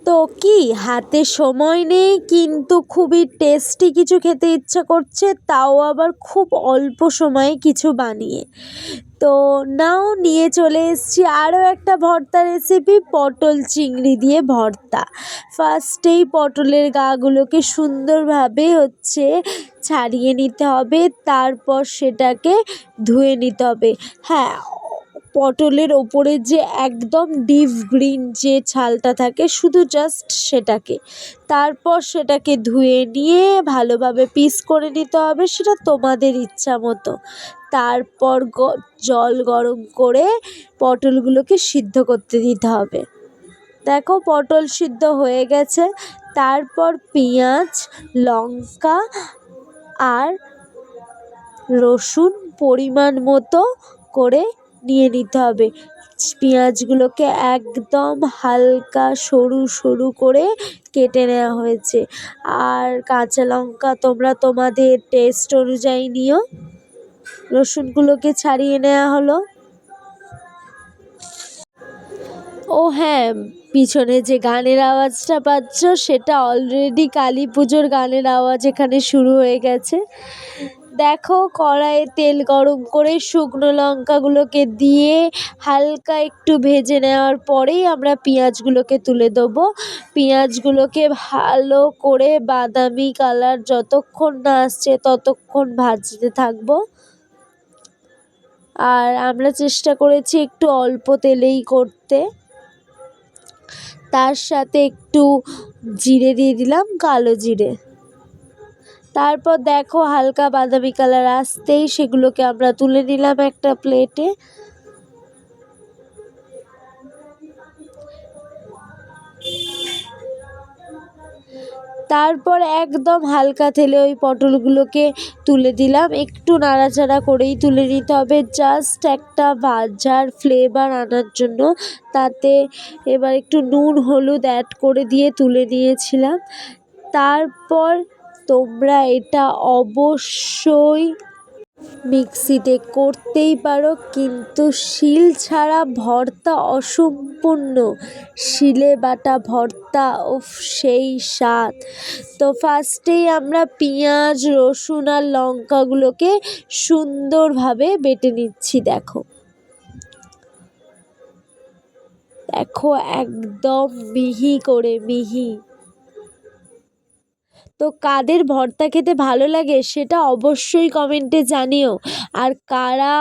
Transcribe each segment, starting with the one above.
তো কি হাতে সময় নেই, কিন্তু খুবই টেস্টি কিছু খেতে ইচ্ছা করছে, তাও আবার খুব অল্প সময়ে কিছু বানিয়ে। তো নাও নিয়ে চলে এসেছি আরও একটা ভর্তা রেসিপি, পটল চিংড়ি দিয়ে ভর্তা। ফার্স্টেই পটলের গাগুলোকে সুন্দরভাবে ছাড়িয়ে নিতে হবে, তারপর সেটাকে ধুয়ে নিতে হবে। হ্যাঁ, পটলের ওপরে যে একদম ডিপ গ্রিন যে ছালটা থাকে, শুধু জাস্ট সেটাকে, তারপর সেটাকে ধুয়ে নিয়ে ভালোভাবে পিস করে নিতে হবে, সেটা তোমাদের ইচ্ছা মতো। তারপর জল গরম করে পটলগুলোকে সিদ্ধ করতে দিতে হবে। দেখো পটল সিদ্ধ হয়ে গেছে। তারপর পেঁয়াজ, লঙ্কা আর রসুন পরিমাণ মতো করে নিয়ে নিতে হবে। পেঁয়াজগুলোকে একদম হালকা সরু সরু করে কেটে নেওয়া হয়েছে। আর কাঁচা লঙ্কা তোমরা তোমাদের টেস্ট অনুযায়ী নিও। রসুনগুলোকে ছাড়িয়ে নেওয়া হলো। ও হ্যাঁ, পিছনে যে গানের আওয়াজটা পাচ্ছ, সেটা অলরেডি কালী পুজোর গানের আওয়াজ এখানে শুরু হয়ে গেছে। দেখো কড়াইয়ে তেল গরম করে শুকনো লঙ্কাগুলোকে দিয়ে হালকা একটু ভেজে নেওয়ার পরেই আমরা পেঁয়াজগুলোকে তুলে দেবো। পেঁয়াজগুলোকে ভালো করে বাদামি কালার যতক্ষণ না আসছে ততক্ষণ ভাজতে থাকবো। আর আমরা চেষ্টা করেছি একটু অল্প তেলেই করতে। তার সাথে একটু জিরে দিয়ে দিলাম, কালো জিরে। তারপর দেখো হালকা বাদামি কালার আসতেই সেগুলোকে আমরা তুলে নিলাম একটা প্লেটে। তারপর একদম হালকা তেলে ওই পটলগুলোকে তুলে দিলাম, একটু নাড়াচাড়া করেই তুলে নিতে হবে, জাস্ট একটা ভাজার ফ্লেভার আনার জন্য। তাতে এবার একটু নুন হলুদ অ্যাড করে দিয়ে তুলে নিয়েছিলাম। তারপর তোমরা এটা অবশ্যই মিক্সিতে করতেই পারো, কিন্তু শিল ছাড়া ভর্তা অসম্পূর্ণ। শিলে বাটা ভর্তা, উফ সেই স্বাদ। তো ফার্স্টেই আমরা পেঁয়াজ, রসুন আর লঙ্কাগুলোকে সুন্দরভাবে বেটে নিচ্ছি। দেখো দেখো একদম মিহি করে, মিহি। তো কাদের ভর্তা খেতে ভালো লাগে সেটা অবশ্যই কমেন্টে জানিও। আর কারা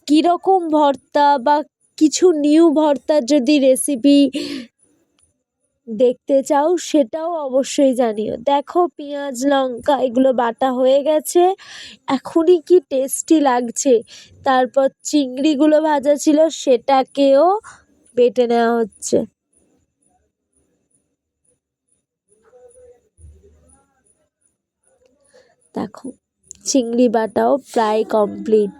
কীরকম ভর্তা বা কিছু নিউ ভর্তার যদি রেসিপি দেখতে চাও সেটাও অবশ্যই জানিও। দেখো পেঁয়াজ লঙ্কা এগুলো বাটা হয়ে গেছে, এখনই কি টেস্টি লাগছে। তারপর চিংড়িগুলো ভাজা ছিল, সেটাকেও বেটে নেওয়া হচ্ছে। দেখো চিংড়ি বাটাও প্রায় কমপ্লিট।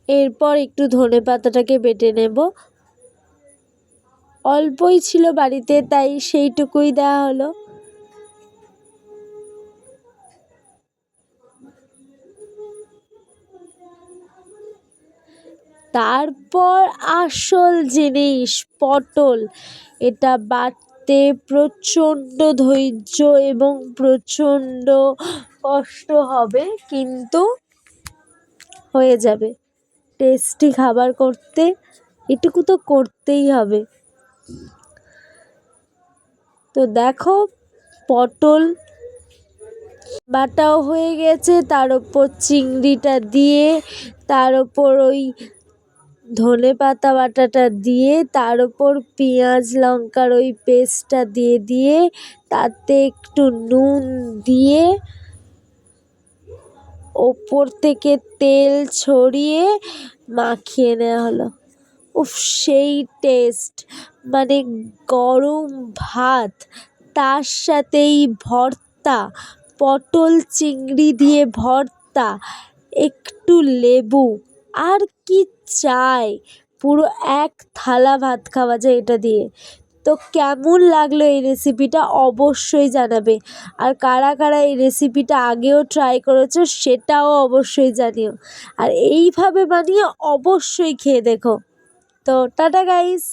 এরপর একটু ধনেপাতাটাকে বেটে নেব। অল্পই ছিল বাড়িতে, তাই সেইটুকুই দেওয়া হলো। তারপর আসল জিনিস পটল, এটা বাটতে প্রচণ্ড ধৈর্য এবং প্রচণ্ড কষ্ট হবে, কিন্তু হয়ে যাবে। টেস্টি খাবার করতে এটুকু তো করতেই হবে। তো দেখো পটল বাটাও হয়ে গেছে, তার ওপর চিংড়িটা দিয়ে, তার ওপর ওই ধনেপাতা বাটাটা দিয়ে, তার ওপর পেঁয়াজ লঙ্কার ওই পেস্টটা দিয়ে তাতে একটু নুন দিয়ে ওপর থেকে তেল ছড়িয়ে মাখিয়ে নেওয়া হলো। উফ সেই টেস্ট, মানে গরম ভাত, তার সাথেই ভর্তা, পটল চিংড়ি দিয়ে ভর্তা, একটু লেবু, আর কি চাই, পুরো এক থালা ভাত খাওয়া যায় এটা দিয়ে। তো তো কেমন লাগলো এই রেসিপিটা অবশ্যই জানাবে, আর কারা কারা এই রেসিপিটা আগেও ট্রাই করেছো সেটাও অবশ্যই জানিও, আর এইভাবে বানিয়ে অবশ্যই খেয়ে দেখো। তো টাটা গাইস।